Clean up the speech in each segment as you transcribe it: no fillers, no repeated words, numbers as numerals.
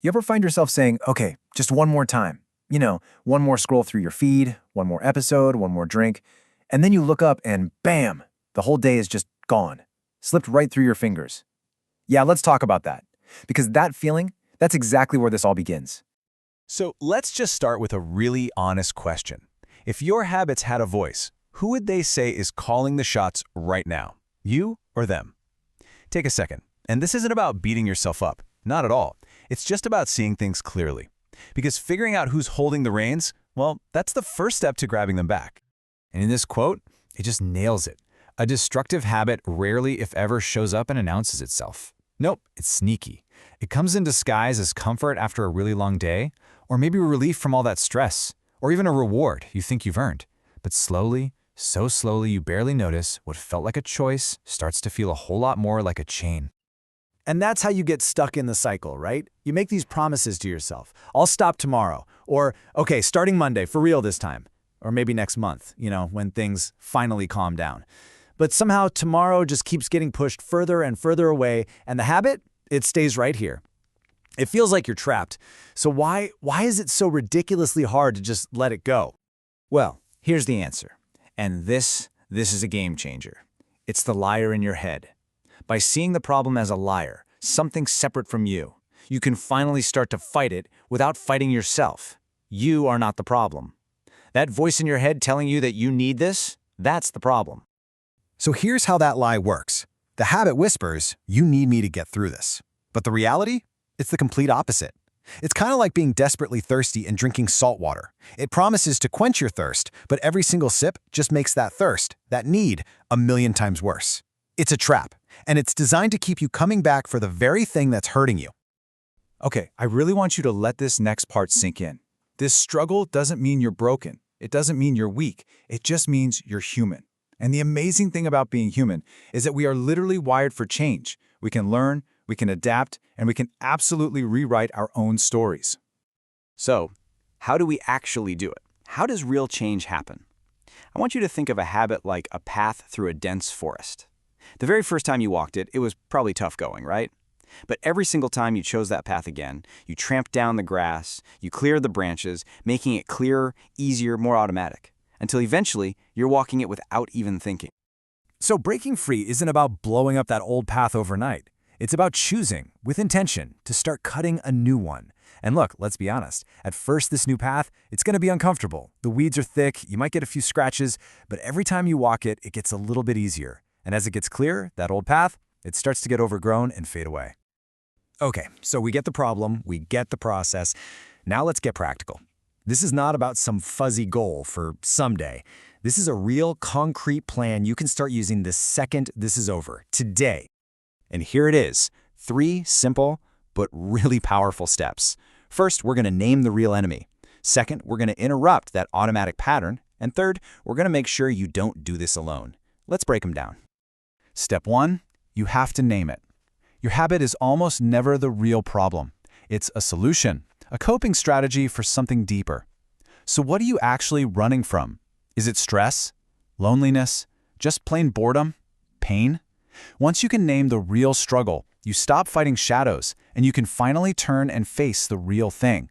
You ever find yourself saying, okay, just one more time? One more scroll through your feed, one more episode, one more drink, and then you look up and bam, the whole day is just gone, slipped right through your fingers. Yeah, let's talk about that. Because that feeling, that's exactly where this all begins. So let's just start with a really honest question. If your habits had a voice, who would they say is calling the shots right now? You or them? Take a second. And this isn't about beating yourself up. Not at all. It's just about seeing things clearly. Because figuring out who's holding the reins, well, that's the first step to grabbing them back. And in this quote, it just nails it. A destructive habit rarely, if ever, shows up and announces itself. Nope, it's sneaky. It comes in disguise as comfort after a really long day, or maybe relief from all that stress, or even a reward you think you've earned. But slowly, so slowly you barely notice, what felt like a choice starts to feel a whole lot more like a chain. And that's how you get stuck in the cycle, right? You make these promises to yourself. I'll stop tomorrow. Or, okay, starting Monday, for real this time. Or maybe next month, when things finally calm down. But somehow tomorrow just keeps getting pushed further and further away, and the habit, it stays right here. It feels like you're trapped. So why is it so ridiculously hard to just let it go? Well, here's the answer. And this is a game changer. It's the liar in your head. By seeing the problem as a liar, something separate from you, you can finally start to fight it without fighting yourself. You are not the problem. That voice in your head telling you that you need this, that's the problem. So here's how that lie works. The habit whispers, you need me to get through this. But the reality? It's the complete opposite. It's kind of like being desperately thirsty and drinking salt water. It promises to quench your thirst, but every single sip just makes that thirst, that need, 1,000,000 times worse. It's a trap, and it's designed to keep you coming back for the very thing that's hurting you. Okay, I really want you to let this next part sink in. This struggle doesn't mean you're broken. It doesn't mean you're weak. It just means you're human. And the amazing thing about being human is that we are literally wired for change. We can learn, we can adapt, and we can absolutely rewrite our own stories. So, how do we actually do it? How does real change happen? I want you to think of a habit like a path through a dense forest. The very first time you walked it, it was probably tough going, right? But every single time you chose that path again, you tramped down the grass, you cleared the branches, making it clearer, easier, more automatic, until eventually you're walking it without even thinking. So breaking free isn't about blowing up that old path overnight. It's about choosing, with intention, to start cutting a new one. And look, let's be honest, at first this new path, it's going to be uncomfortable. The weeds are thick, you might get a few scratches, but every time you walk it, it gets a little bit easier. And as it gets clearer, that old path, it starts to get overgrown and fade away. Okay, so we get the problem, we get the process. Now let's get practical. This is not about some fuzzy goal for someday. This is a real, concrete plan you can start using the second this is over, today. And here it is, 3 simple but really powerful steps. First, we're going to name the real enemy. Second, we're going to interrupt that automatic pattern. And third, we're going to make sure you don't do this alone. Let's break them down. Step 1, you have to name it. Your habit is almost never the real problem. It's a solution, a coping strategy for something deeper. So what are you actually running from? Is it stress? Loneliness? Just plain boredom? Pain? Once you can name the real struggle, you stop fighting shadows, and you can finally turn and face the real thing.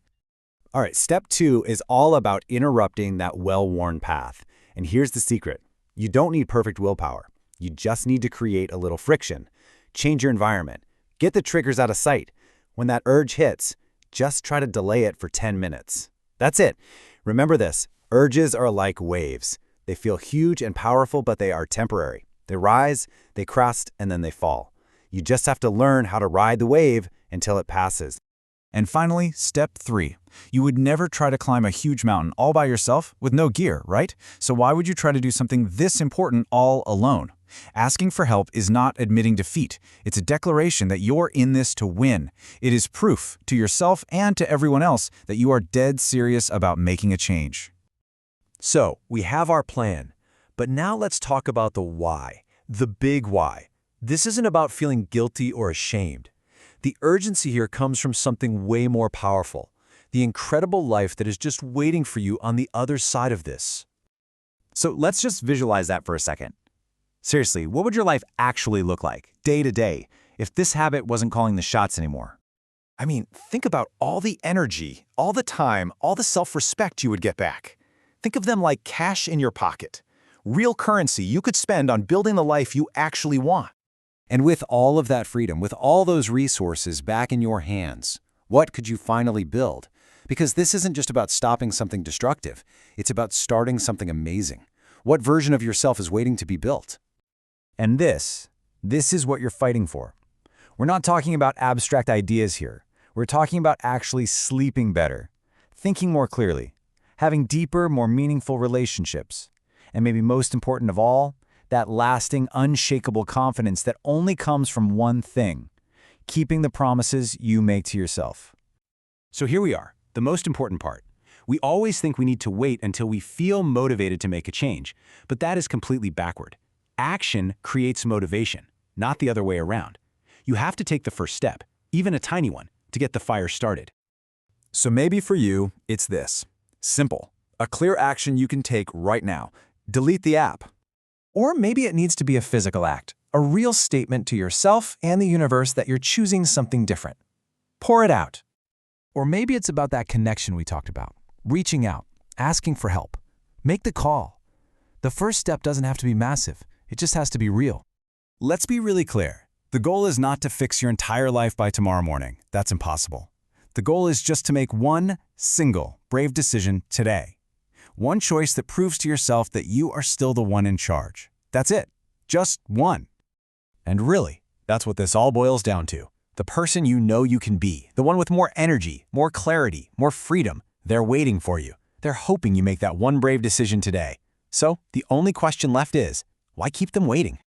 All right, step 2 is all about interrupting that well-worn path. And here's the secret. You don't need perfect willpower. You just need to create a little friction. Change your environment. Get the triggers out of sight. When that urge hits, just try to delay it for 10 minutes. That's it. Remember this, urges are like waves. They feel huge and powerful, but they are temporary. They rise, they crest, and then they fall. You just have to learn how to ride the wave until it passes. And finally, step 3. You would never try to climb a huge mountain all by yourself with no gear, right? So why would you try to do something this important all alone? Asking for help is not admitting defeat. It's a declaration that you're in this to win. It is proof to yourself and to everyone else that you are dead serious about making a change. So, we have our plan. But now let's talk about the why, the big why. This isn't about feeling guilty or ashamed. The urgency here comes from something way more powerful, the incredible life that is just waiting for you on the other side of this. So let's just visualize that for a second. Seriously, what would your life actually look like, day to day, if this habit wasn't calling the shots anymore? I mean, think about all the energy, all the time, all the self-respect you would get back. Think of them like cash in your pocket. Real currency you could spend on building the life you actually want. And with all of that freedom, with all those resources back in your hands, what could you finally build? Because this isn't just about stopping something destructive. It's about starting something amazing. What version of yourself is waiting to be built? And this is what you're fighting for. We're not talking about abstract ideas here. We're talking about actually sleeping better, thinking more clearly, having deeper, more meaningful relationships, and maybe most important of all, that lasting, unshakable confidence that only comes from one thing: keeping the promises you make to yourself. So here we are, the most important part. We always think we need to wait until we feel motivated to make a change, but that is completely backward. Action creates motivation, not the other way around. You have to take the first step, even a tiny one, to get the fire started. So maybe for you, it's this. Simple. A clear action you can take right now. Delete the app. Or maybe it needs to be a physical act, a real statement to yourself and the universe that you're choosing something different. Pour it out. Or maybe it's about that connection we talked about. Reaching out, asking for help. Make the call. The first step doesn't have to be massive. It just has to be real. Let's be really clear. The goal is not to fix your entire life by tomorrow morning. That's impossible. The goal is just to make one single brave decision today. One choice that proves to yourself that you are still the one in charge. That's it. Just one. And really, that's what this all boils down to. The person you know you can be, the one with more energy, more clarity, more freedom, they're waiting for you. They're hoping you make that one brave decision today. So the only question left is, why keep them waiting?